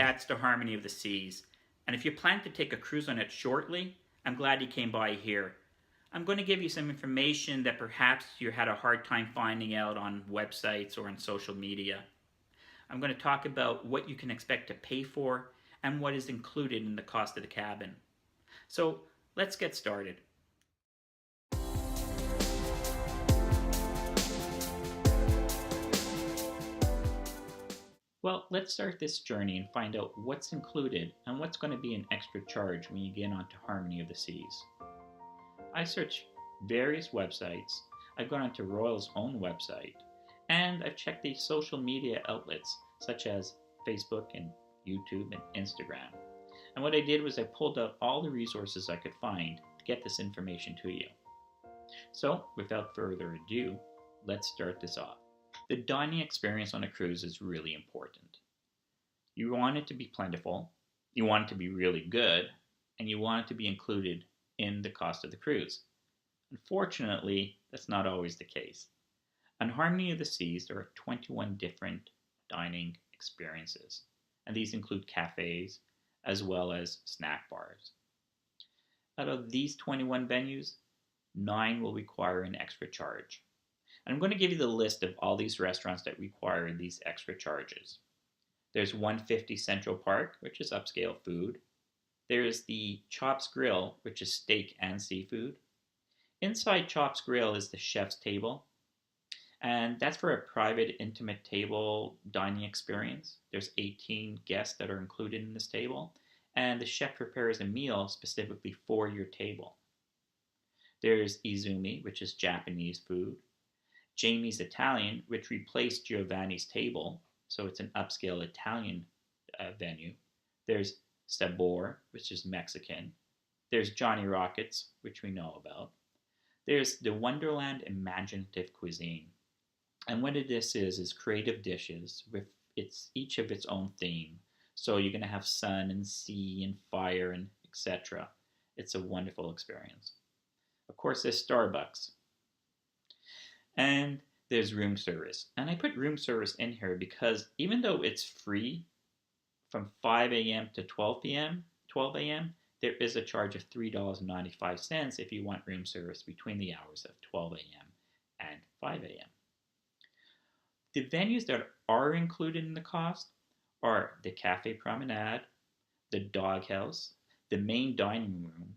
Congrats to Harmony of the Seas. And if you plan to take a cruise on it shortly, I'm glad you came by here. I'm going to give you some information that perhaps you had a hard time finding out on websites or on social media. I'm going to talk about what you can expect to pay for and what is included in the cost of the cabin. So let's get started. Well, let's start this journey and find out what's included and what's going to be an extra charge when you get onto Harmony of the Seas. I searched various websites, I've gone onto Royal's own website, and I've checked the social media outlets such as Facebook and YouTube and Instagram. And what I did was I pulled out all the resources I could find to get this information to you. So, without further ado, let's start this off. The dining experience on a cruise is really important. You want it to be plentiful, you want it to be really good, and you want it to be included in the cost of the cruise. Unfortunately, that's not always the case. On Harmony of the Seas, there are 21 different dining experiences, and these include cafes as well as snack bars. Out of these 21 venues, 9 will require an extra charge. And I'm going to give you the list of all these restaurants that require these extra charges. There's 150 Central Park, which is upscale food. There's the Chops Grill, which is steak and seafood. Inside Chops Grill is the chef's table, and that's for a private, intimate table dining experience. There's 18 guests that are included in this table, and the chef prepares a meal specifically for your table. There's Izumi, which is Japanese food. Jamie's Italian, which replaced Giovanni's table, so it's an upscale Italian venue. There's Sabor, which is Mexican. There's Johnny Rockets, which we know about. There's the Wonderland Imaginative Cuisine. And what this is creative dishes with each of its own theme. So you're going to have sun and sea and fire and etc. It's a wonderful experience. Of course, there's Starbucks. And there's room service. And I put room service in here because even though it's free from 5 a.m. to 12 a.m., there is a charge of $3.95 if you want room service between the hours of 12 a.m. and 5 a.m. The venues that are included in the cost are the Cafe Promenade, the Doghouse, the main dining room,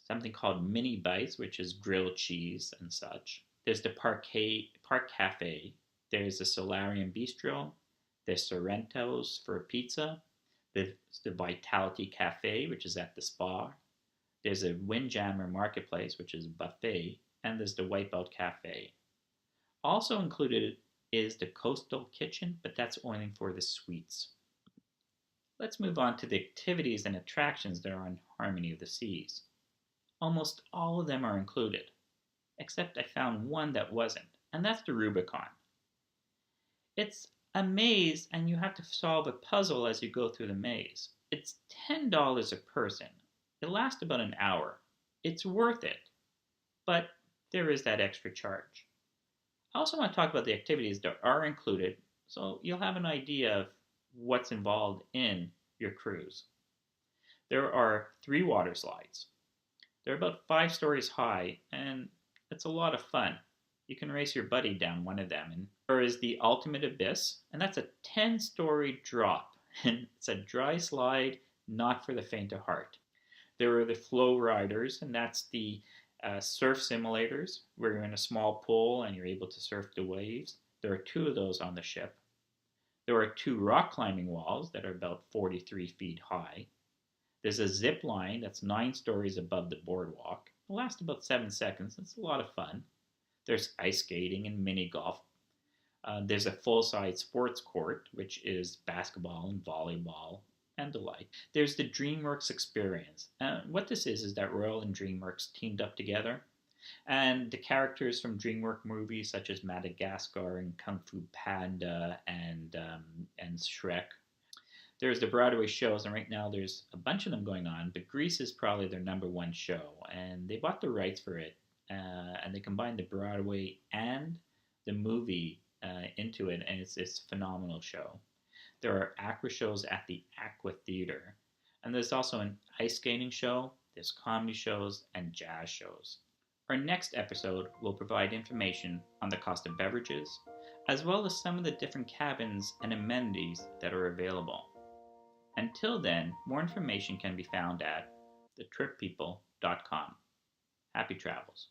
something called Mini Bites, which is grilled cheese and such. There's the Park Cafe. There's the Solarium Bistro. There's Sorrento's for pizza. There's the Vitality Cafe, which is at the spa. There's a Windjammer Marketplace, which is a buffet. And there's the Wipeout Cafe. Also included is the Coastal Kitchen, but that's only for the suites. Let's move on to the activities and attractions that are on Harmony of the Seas. Almost all of them are included, except I found one that wasn't, and that's the Rubicon. It's a maze, and you have to solve a puzzle as you go through the maze. It's $10 a person. It lasts about an hour. It's worth it, but there is that extra charge. I also want to talk about the activities that are included, so you'll have an idea of what's involved in your cruise. There are 3 water slides. They're about 5 stories high, and it's a lot of fun. You can race your buddy down one of them. And there is the Ultimate Abyss, and that's a 10-story drop. And it's a dry slide, not for the faint of heart. There are the Flow Riders, and that's the surf simulators, where you're in a small pool and you're able to surf the waves. There are 2 of those on the ship. There are 2 rock climbing walls that are about 43 feet high. There's a zip line that's 9 stories above the boardwalk. It lasts about 7 seconds. It's a lot of fun. There's ice skating and mini golf. There's a full-size sports court, which is basketball and volleyball and the like. There's the DreamWorks experience. What this is that Royal and DreamWorks teamed up together. And the characters from DreamWorks movies such as Madagascar and Kung Fu Panda and Shrek. There's the Broadway shows, and right now there's a bunch of them going on, but Grease is probably their #1 show, and they bought the rights for it, and they combined the Broadway and the movie into it, and it's a phenomenal show. There are aqua shows at the Aqua Theater, and there's also an ice skating show, there's comedy shows, and jazz shows. Our next episode will provide information on the cost of beverages, as well as some of the different cabins and amenities that are available. Until then, more information can be found at thetrippeople.com. Happy travels.